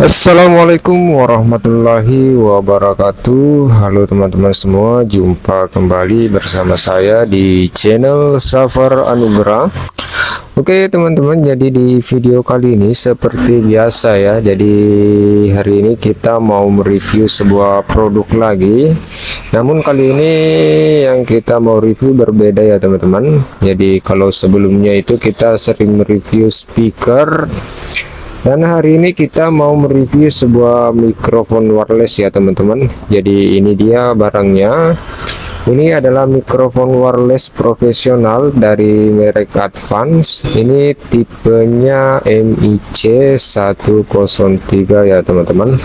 Assalamualaikum warahmatullahi wabarakatuh. Halo teman-teman semua, jumpa kembali bersama saya di channel Safar Anugrah. Oke teman-teman, jadi di video kali ini seperti biasa ya, jadi hari ini kita mau mereview sebuah produk lagi. Namun kali ini yang kita mau review berbeda ya teman-teman. Jadi kalau sebelumnya itu kita sering mereview speaker, dan hari ini kita mau mereview sebuah mikrofon wireless ya teman-teman. Jadi ini dia barangnya. Ini adalah mikrofon wireless profesional dari merek Advance. Ini tipenya MIC 103 ya teman-teman.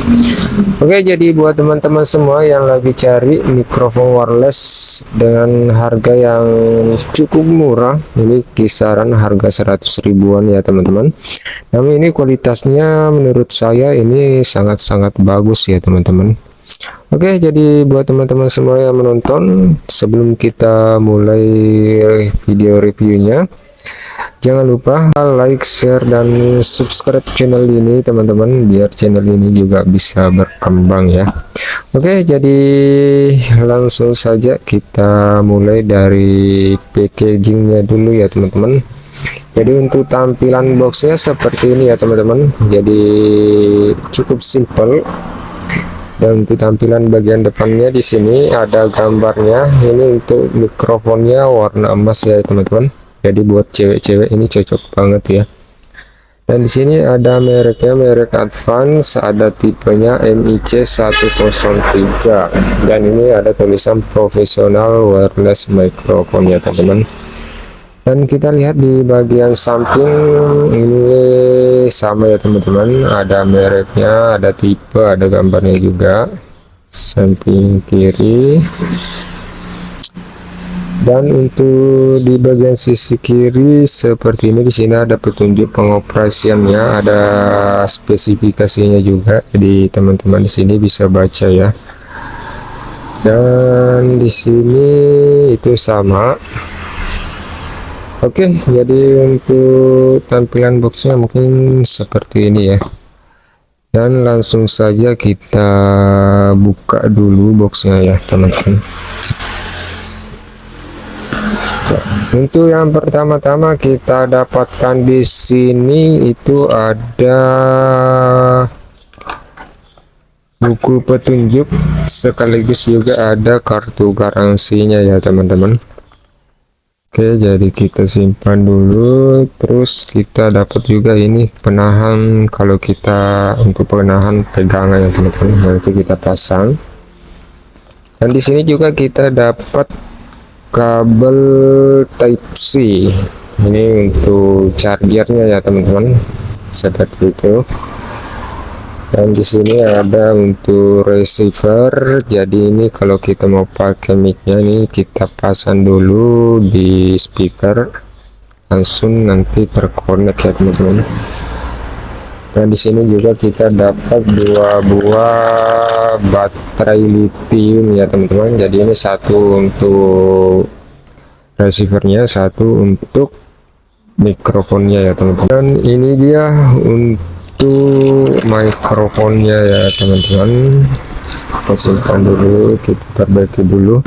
Oke, jadi buat teman-teman semua yang lagi cari mikrofon wireless dengan harga yang cukup murah, ini kisaran harga 100 ribuan ya teman-teman. Namun ini kualitasnya menurut saya ini sangat-sangat bagus ya teman-teman. Oke, jadi buat teman-teman semua yang menonton, sebelum kita mulai video reviewnya, jangan lupa like, share, dan subscribe channel ini teman-teman, biar channel ini juga bisa berkembang ya. Oke, jadi langsung saja kita mulai dari packagingnya dulu ya teman-teman. Jadi untuk tampilan boxnya seperti ini ya teman-teman, jadi cukup simple. Dan untuk tampilan bagian depannya di sini ada gambarnya. Ini untuk mikrofonnya warna emas ya teman-teman. Jadi buat cewek-cewek ini cocok banget ya. Dan di sini ada mereknya, merek Advance, ada tipenya MIC 103. Dan ini ada tulisan profesional wireless microphone ya teman-teman. Dan kita lihat di bagian samping ini sama ya teman-teman, ada mereknya, ada tipe, ada gambarnya juga samping kiri. Dan untuk di bagian sisi kiri seperti ini, di sini ada petunjuk pengoperasiannya, ada spesifikasinya juga, jadi teman-teman di sini bisa baca ya. Dan di sini itu sama. Oke, jadi untuk tampilan boxnya mungkin seperti ini ya. Dan langsung saja kita buka dulu boxnya ya teman-teman. Untuk yang pertama-tama kita dapatkan di sini itu ada buku petunjuk, sekaligus juga ada kartu garansinya ya teman-teman. Oke, jadi kita simpan dulu. Terus kita dapat juga ini penahan, kalau kita untuk penahan pegangan ya teman-teman, nanti kita pasang. Dan di sini juga kita dapat kabel Type C. Ini untuk chargernya ya teman-teman, seperti itu. Dan di sini ada untuk receiver. Jadi ini kalau kita mau pakai micnya nih, kita pasang dulu di speaker, langsung nanti terkonek ya teman-teman. Dan di sini juga kita dapat dua buah baterai lithium ya teman-teman. Jadi ini satu untuk receivernya, satu untuk mikrofonnya ya teman-teman. Dan ini dia untuk mikrofonnya ya teman-teman. Kita simpan dulu, kita perbaiki dulu.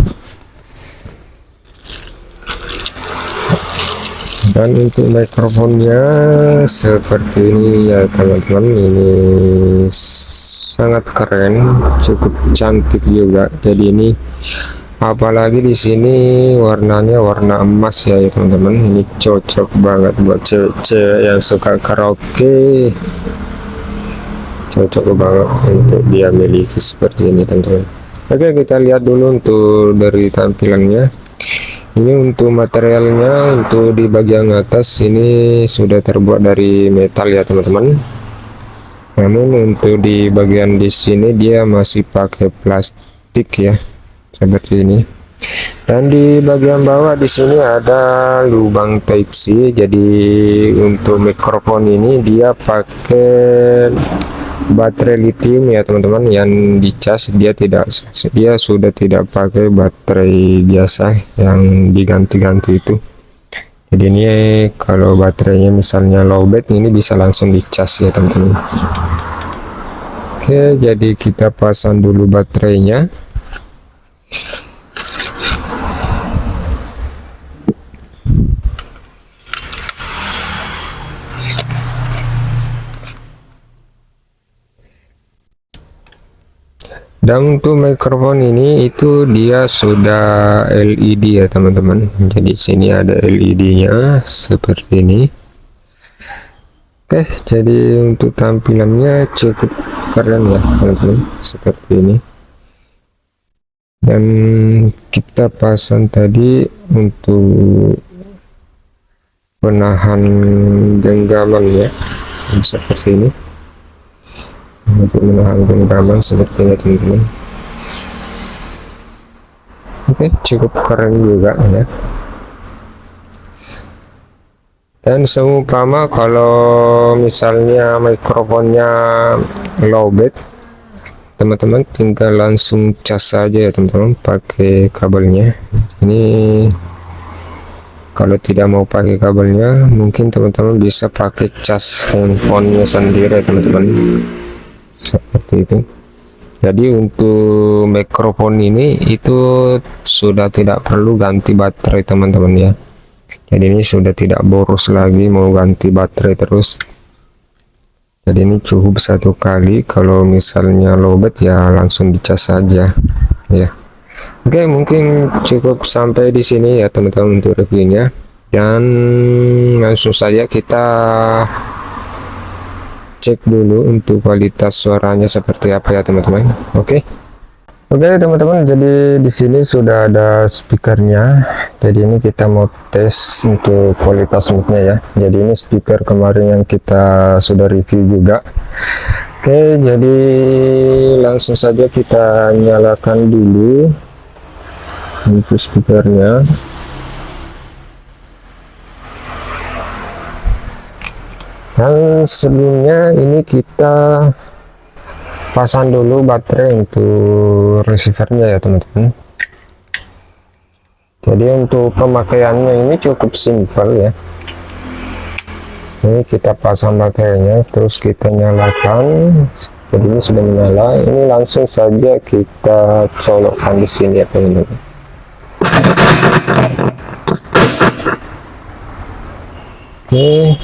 Dan untuk mikrofonnya seperti ini ya teman-teman, ini sangat keren, cukup cantik juga. Jadi ini apalagi di sini warnanya warna emas ya teman-teman. Ini cocok banget buat cewek-cewek yang suka karaoke, cocok banget untuk dia miliki seperti ini teman-teman. Oke, kita lihat dulu untuk dari tampilannya. Ini untuk materialnya, untuk di bagian atas ini sudah terbuat dari metal ya teman-teman. Namun untuk di bagian di sini dia masih pakai plastik ya, seperti ini. Dan di bagian bawah di sini ada lubang Type C. Jadi untuk mikrofon ini dia pakai baterai lithium ya teman-teman, yang dicas. Dia sudah tidak pakai baterai biasa yang diganti-ganti itu. Jadi ini kalau baterainya misalnya lowbat, ini bisa langsung dicas ya teman-teman. Oke, jadi kita pasang dulu baterainya. Dan untuk mikrofon ini itu dia sudah LED ya teman-teman. Jadi sini ada LED-nya seperti ini. Oke, jadi untuk tampilannya cukup keren ya teman-teman, seperti ini. Dan kita pasang tadi untuk penahan genggaman ya, seperti ini. Untuk menahan genggaman seperti ini teman-teman. Oke, cukup keren juga ya. Dan seumpama kalau misalnya mikrofonnya lowbat, teman-teman tinggal langsung cas saja ya teman-teman pakai kabelnya. Ini kalau tidak mau pakai kabelnya, mungkin teman-teman bisa pakai cas handphonenya sendiri teman-teman, seperti itu. Jadi untuk mikrofon ini itu sudah tidak perlu ganti baterai teman-teman ya. Jadi ini sudah tidak boros lagi mau ganti baterai terus. Jadi ini cukup satu kali, kalau misalnya lowbat ya langsung dicas saja ya. Oke, mungkin cukup sampai di sini ya teman-teman untuk reviewnya, dan langsung saja kita cek dulu untuk kualitas suaranya seperti apa ya teman-teman. Oke, teman-teman, jadi di sini sudah ada speakernya. Jadi ini kita mau tes untuk kualitas mic-nya ya. Jadi ini speaker kemarin yang kita sudah review juga. Oke, jadi langsung saja kita nyalakan dulu untuk speakernya. Dan sebelumnya ini kita pasang dulu baterai untuk receivernya ya teman-teman. Jadi untuk pemakaiannya ini cukup simpel ya. Ini kita pasang baterainya, terus kita nyalakan. Jadi ini sudah menyala, ini langsung saja kita colokkan di sini ya teman-teman. Oke,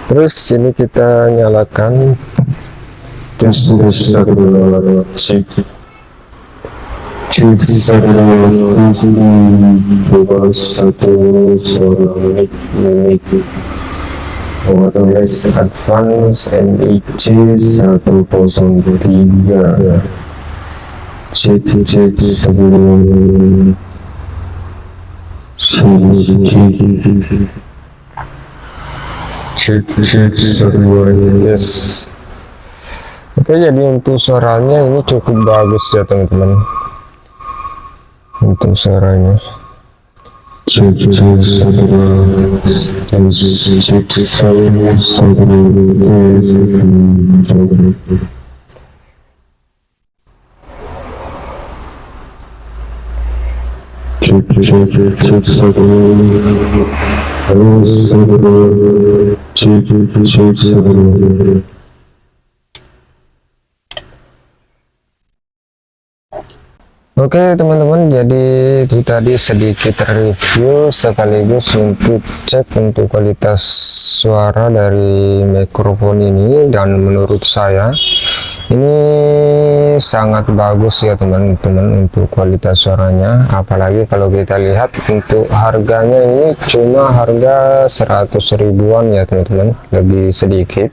terus ini kita nyalakan. Wireless Advance NIC 103. Cek sebelum cek wireless. Oke, jadi untuk suaranya ini cukup bagus ya teman-teman. Untuk suaranya Oke teman-teman, jadi itu tadi sedikit review sekaligus untuk cek untuk kualitas suara dari mikrofon ini, dan menurut saya ini sangat bagus ya teman-teman untuk kualitas suaranya. Apalagi kalau kita lihat untuk harganya, ini cuma harga 100 ribuan ya teman-teman, lebih sedikit.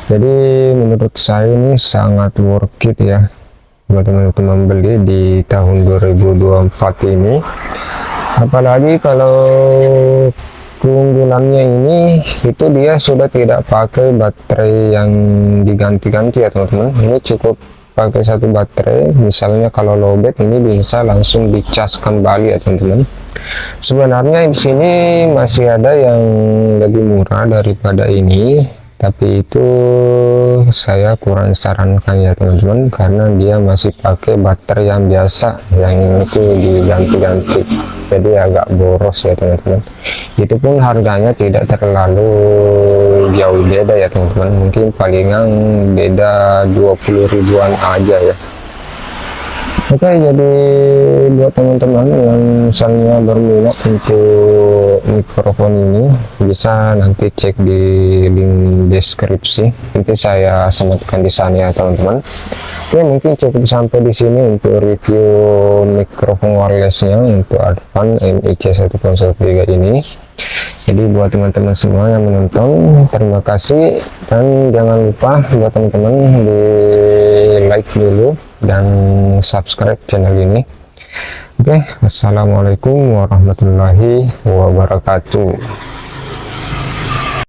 Jadi menurut saya ini sangat worth it ya buat teman-teman beli di tahun 2024 ini. Apalagi kalau keunggulannya ini itu dia sudah tidak pakai baterai yang diganti-ganti ya teman-teman. Ini cukup pakai satu baterai, misalnya kalau lowbat ini bisa langsung dicas kembali ya teman-teman. Sebenarnya di sini masih ada yang lebih murah daripada ini, tapi itu saya kurang sarankan ya teman-teman, karena dia masih pakai baterai yang biasa, yang itu diganti-ganti, jadi agak boros ya teman-teman. Itu pun harganya tidak terlalu jauh beda ya teman-teman, mungkin palingan beda 20 ribuan aja ya. Oke, jadi buat teman-teman yang misalnya berminat untuk mikrofon ini, bisa nanti cek di link deskripsi, nanti saya sematkan di sana ya teman-teman. Oke, mungkin cukup sampai di sini untuk review mikrofon wirelessnya untuk Advan MIC1.13 ini. Jadi buat teman-teman semua yang menonton, terima kasih, dan jangan lupa buat teman-teman di like dulu dan subscribe channel ini. Oke, assalamualaikum warahmatullahi wabarakatuh.